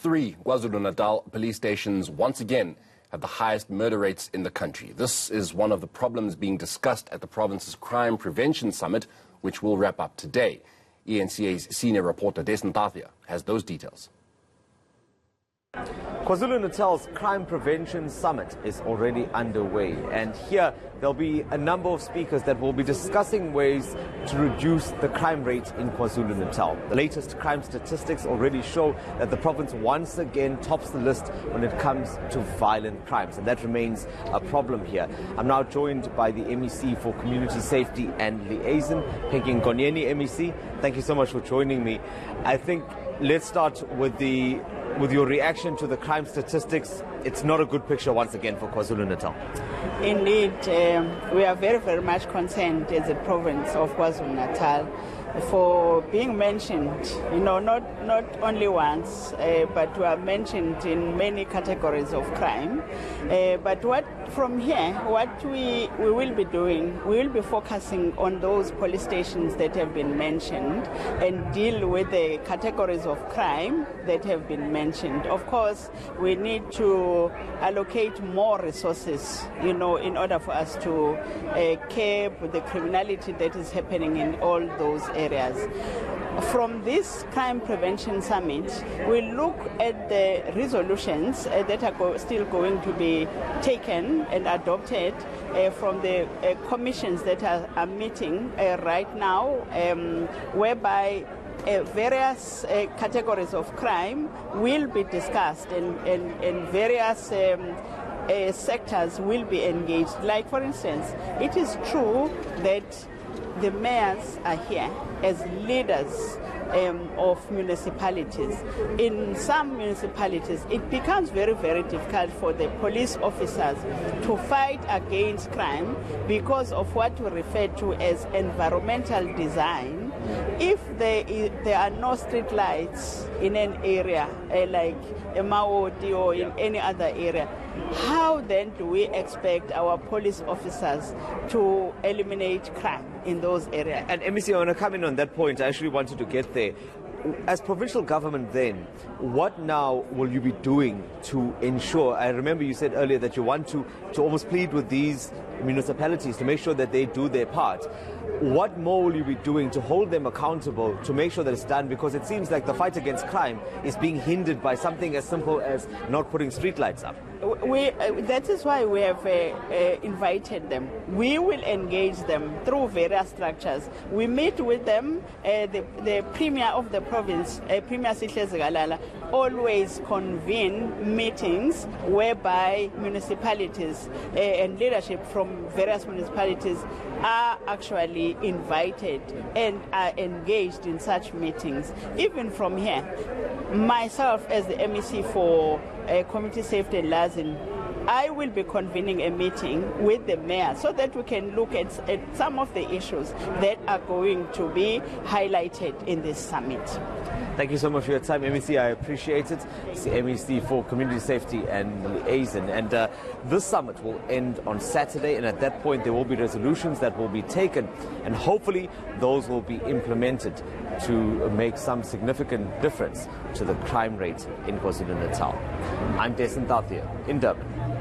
3 KwaZulu-Natal police stations once again have the highest murder rates in the country. This is one of the problems being discussed at the province's Crime Prevention Summit, which will wrap up today. eNCA's senior reporter Dasen Thathiah has those details. KwaZulu-Natal's Crime Prevention Summit is already underway, and here there'll be a number of speakers that will be discussing ways to reduce the crime rate in KwaZulu-Natal. The latest crime statistics already show that the province once again tops the list when it comes to violent crimes, and that remains a problem here. I'm now joined by the MEC for Community Safety and Liaison, Peggy Nkonyeni. MEC, thank you so much for joining me. I think let's start with your reaction to the crime statistics. It's not a good picture once again for KwaZulu-Natal. Indeed, we are very, very much concerned as a province of KwaZulu-Natal for being mentioned, not only once, but we are mentioned in many categories of crime. But from here, what we will be doing, we will be focusing on those police stations that have been mentioned and deal with the categories of crime that have been mentioned. Of course, we need to allocate more resources, in order for us to curb the criminality that is happening in all those areas. From this Crime Prevention Summit, we look at the resolutions that are still going to be taken and adopted from the commissions that are meeting right now, whereby various categories of crime will be discussed and various sectors will be engaged. Like, for instance, it is true that the mayors are here as leaders of municipalities. In some municipalities, it becomes very, very difficult for the police officers to fight against crime because of what we refer to as environmental design. If there are no street lights in an area like Maodi or in any other area, how then do we expect our police officers to eliminate crime in those areas? And MEC, I want to come in on that point. I actually wanted to get there. As provincial government then, what now will you be doing to ensure, I remember you said earlier that you want to almost plead with these municipalities to make sure that they do their part. What more will you be doing to hold them accountable to make sure that it's done? Because it seems like the fight against crime is being hindered by something as simple as not putting streetlights up. That is why we have invited them. We will engage them through various structures. We meet with them. The Premier of the province, Premier Sihle Zikalala, always convene meetings whereby municipalities and leadership from various municipalities are actually invited and are engaged in such meetings. Even from here, myself as the MEC for Community Safety and Liaison, I will be convening a meeting with the mayor so that we can look at some of the issues that are going to be highlighted in this summit. Thank you so much for your time, MEC. I appreciate it. It's the MEC for Community Safety and Liaison. And this summit will end on Saturday, and at that point there will be resolutions that will be taken, and hopefully those will be implemented to make some significant difference to the crime rate in KwaZulu-Natal. I'm Dasen Thathiah in Durban.